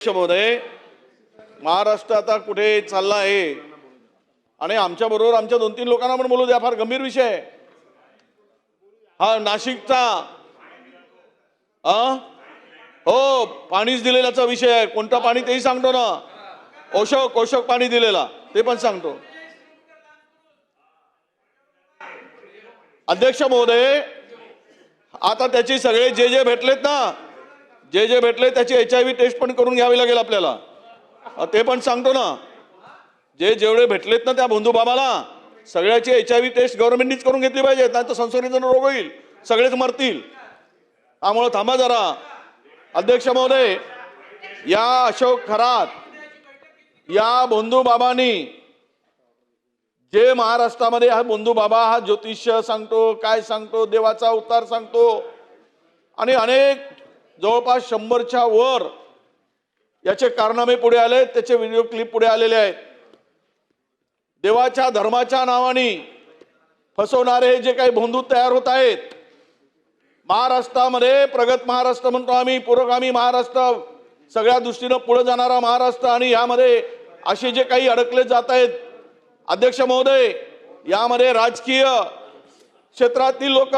महोदय, महाराष्ट्र आता कुठे चालला आहे आणि आमच्या बरोबर आमच्या 2-3 लोकांना पण बोलू द्या. फार गंभीर विषय आहे हा. नाशिकचा हो, पाणीच दिलेल्याचा विषय आहे. कोणतं पाणी तेही सांगतो ना. ओशोक पाणी दिलेला ते पण सांगतो. अध्यक्ष महोदय, आता त्याची सगळे जे भेटलेत ना, जे भेटले त्याची HIV टेस्ट पण करून घ्यावी लागेल आपल्याला. ते पण सांगतो ना. जेवढे भेटलेत ना त्या बंधू बाबाला सगळ्याची HIV टेस्ट गव्हर्नमेंटनीच करून घेतली पाहिजे, नाही तर संसर्गजन्य रोग होईल, सगळेच मरतील. त्यामुळे थांबा जरा. अध्यक्ष महोदय, या अशोक खरात या बंधू बाबांनी जे महाराष्ट्रामध्ये हा बंधू बाबा हा ज्योतिष्य सांगतो, काय सांगतो, देवाचा अवतार सांगतो आणि अनेक जवळपास 100च्या वर याचे कारनामे पुढे आले, त्याचे व्हिडिओ क्लिप पुढे आलेले आहेत. देवाच्या धर्माच्या नावाने फसवणारे जे काही बंधू तयार होत आहेत महाराष्ट्रामध्ये, प्रगत महाराष्ट्र म्हणतो आम्ही, पुरोगामी महाराष्ट्र, सगळ्या दृष्टीने पुढे जाणारा महाराष्ट्र, आणि यामध्ये असे जे काही अडकले जात आहेत. अध्यक्ष महोदय, यामध्ये राजकीय क्षेत्रातील लोक,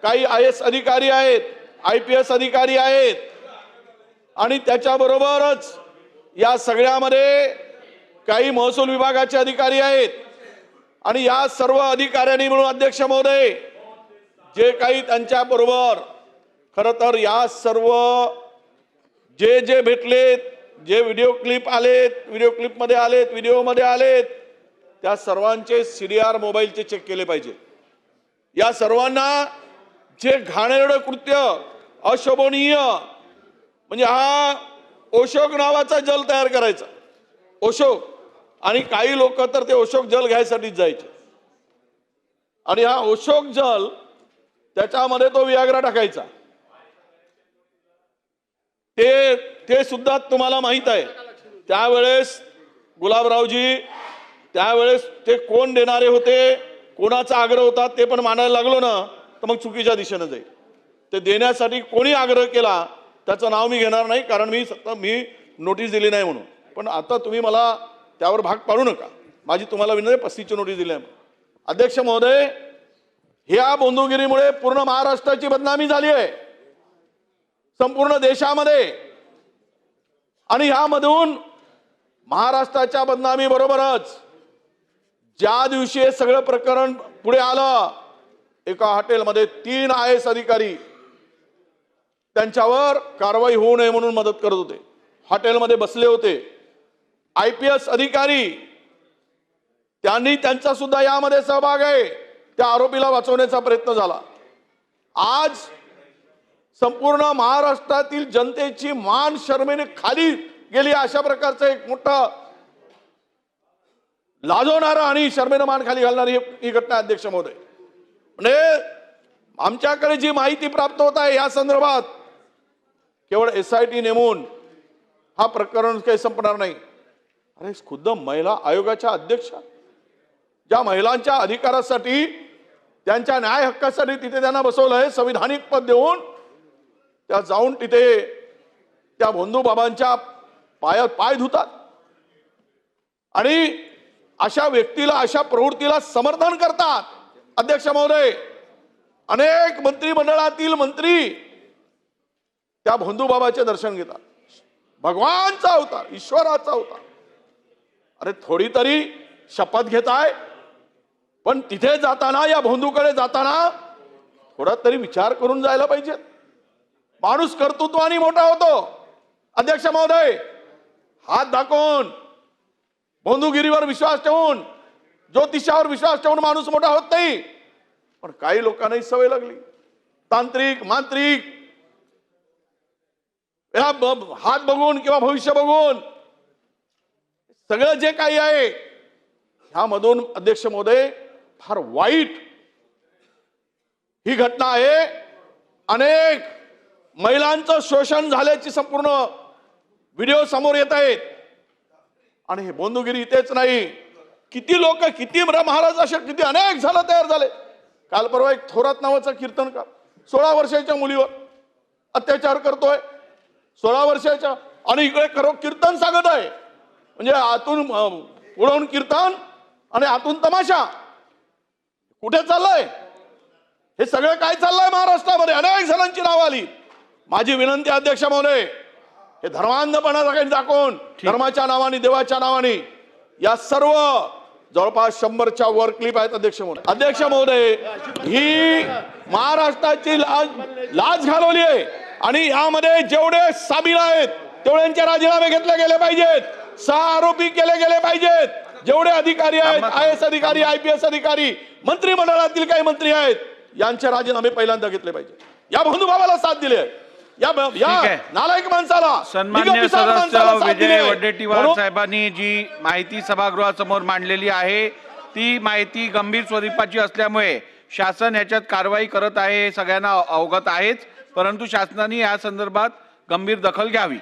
काही IAS अधिकारी आहेत, IPS अधिकारी आहेत आणि त्याच्याबरोबरच या सगळ्यामध्ये काही महसूल विभागाचे अधिकारी आहेत. आणि या सर्व अधिकाऱ्यांनी मिळून अध्यक्ष महोदय जे काही त्यांच्या बरोबर खरं तर या सर्व जे भेटलेत, जे व्हिडिओ क्लिप आलेत, व्हिडिओ क्लिपमध्ये आलेत, व्हिडिओमध्ये आलेत, त्या सर्वांचे CDR मोबाईलचे चेक केले पाहिजे. या सर्वांना जे घाणेरडं कृत्य, अशोभनीय, म्हणजे हा ओशोक नावाचा जल तयार करायचा, ओशोक, आणि काही लोक तर ते ओशोक जल घ्यायसाठीच जायचे. आणि हा ओशोक जल त्याच्यामध्ये तो वियाग्रा टाकायचा. ते सुद्धा तुम्हाला माहित आहे. त्यावेळेस गुलाबरावजी, त्यावेळेस ते कोण देणारे होते, कोणाचा आग्रह होता ते पण मानायला लागलो ना तर मग चुकीच्या दिशेने जाईल. ते देण्यासाठी कोणी आग्रह केला त्याचं नाव मी घेणार नाही, कारण मी नोटीस दिली नाही म्हणून. पण आता तुम्ही मला त्यावर भाग पाडू नका. माझी तुम्हाला विनंती, 35ची नोटीस दिली आहे. अध्यक्ष महोदय, ह्या बंधुगिरीमुळे पूर्ण महाराष्ट्राची बदनामी झाली आहे, संपूर्ण देशामध्ये. आणि ह्यामधून महाराष्ट्राच्या बदनामी बरोबरच ज्या दिवशी हे सगळं प्रकरण पुढे आलं, एका हॉटेलमध्ये 3 IAS अधिकारी त्यांच्यावर कारवाई होऊ नये म्हणून मदत करत होते, हॉटेलमध्ये बसले होते. IPS अधिकारी त्यांनी त्यांचा सुद्धा यामध्ये सहभाग आहे. त्या आरोपीला वाचवण्याचा प्रयत्न झाला. आज संपूर्ण महाराष्ट्रातील जनतेची मान शर्मेने खाली गेली, अशा प्रकारचं एक मोठं लाजवणारं आणि शर्मेने मान खाली घालणारी ही घटना. अध्यक्ष महोदय, म्हणजे आमच्याकडे जी माहिती प्राप्त होत आहे या संदर्भात, केवळ SIT नेमून हा प्रकरण काही संपणार नाही. अरे खुद्द महिला आयोगाच्या अध्यक्षा, ज्या महिलांच्या अधिकारासाठी, त्यांच्या न्याय हक्कासाठी तिथे त्यांना बसवलंय, संविधानिक पद देऊन त्या जाऊन तिथे त्या बंधू बाबांच्या पायात पाय धुतात आणि अशा व्यक्तीला, अशा प्रवृत्तीला समर्थन करतात. अध्यक्ष महोदय, अनेक मंत्रिमंडळातील मंत्री त्या बंधू बाबाचे दर्शन घेतात. भगवानचा अवतार, ईश्वराचा अवतार. अरे थोडी तरी शपथ घेताय, पण तिथे जाताना, या बंधूकडे जाताना थोडा तरी विचार करून जायला पाहिजे. माणूस कर्तृत्वाने मोठा होतो. अध्यक्ष महोदय, हात दाखवून, बंधुगिरीवर विश्वास ठेवून, ज्योतिषावर विश्वास ठेवून माणूस मोठा होत नाही. पण काही लोकांना ही सवय लागली, तांत्रिक, मांत्रिक, हात बघून किंवा भविष्य बघून सगळं जे काही आहे ह्यामधून अध्यक्ष महोदय फार वाईट ही घटना आहे. अनेक महिलांचं शोषण झाल्याची संपूर्ण व्हिडिओ समोर येत आहेत. आणि हे बंधुगिरी इथेच नाही, किती लोक, किती महाराज असे किती अनेक झाला तयार झाले. काल परवा एक थोरात नावाचा कीर्तनकार 16 वर्षाच्या मुलीवर अत्याचार करतोय, 16 वर्षाच्या. आणि इकडे खरं कीर्तन सांगत आहे. म्हणजे आतून पुढून कीर्तन आणि आतून तमाशा. कुठे चाललंय हे सगळं? काय चाललंय महाराष्ट्रामध्ये? अनेक जणांची नावं आली. माझी विनंती अध्यक्ष महोदय, हे धर्मांधपणा दाखवून धर्माच्या नावाने, देवाच्या नावाने या सर्व जवळपास 100च्या वर क्लिप आहेत. अध्यक्ष महोदय, ही महाराष्ट्राची लाज घालवली आहे आणि यामध्ये जेवढे सामील आहेत तेवढ्यांचे राजीनामे घेतले गेले पाहिजेत. 6 आरोपी केले गेले पाहिजेत. जेवढे अधिकारी आहेत, IAS अधिकारी, IPS अधिकारी, मंत्रिमंडळातील काही मंत्री आहेत, यांचे राजीनामे पहिल्यांदा घेतले पाहिजे. या बंधुभावाला साथ दिली आहे, या नालायक माणसाला. सन्मान्य सदस्य विजय वडेट्टीवार साहेबांनी जी माहिती सभागृहासमोर मांडलेली आहे ती माहिती गंभीर स्वरूपाची असल्यामुळे शासन याच्यात कारवाई करत आहे, सगळ्यांना अवगत आहेच, परंतु शासनाने या संदर्भात गंभीर दखल घ्यावी.